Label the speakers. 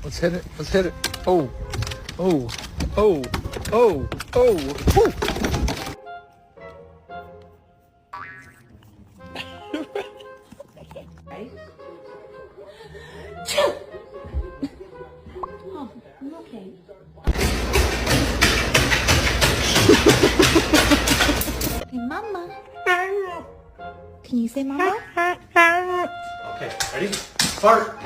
Speaker 1: Let's hit it. Let's hit it. Oh. Oh. Oh. Oh. Oh. Woo.
Speaker 2: Right? Oh, I'm okay. Hey, Mama. Can you say Mama?
Speaker 1: Okay, ready? Fart.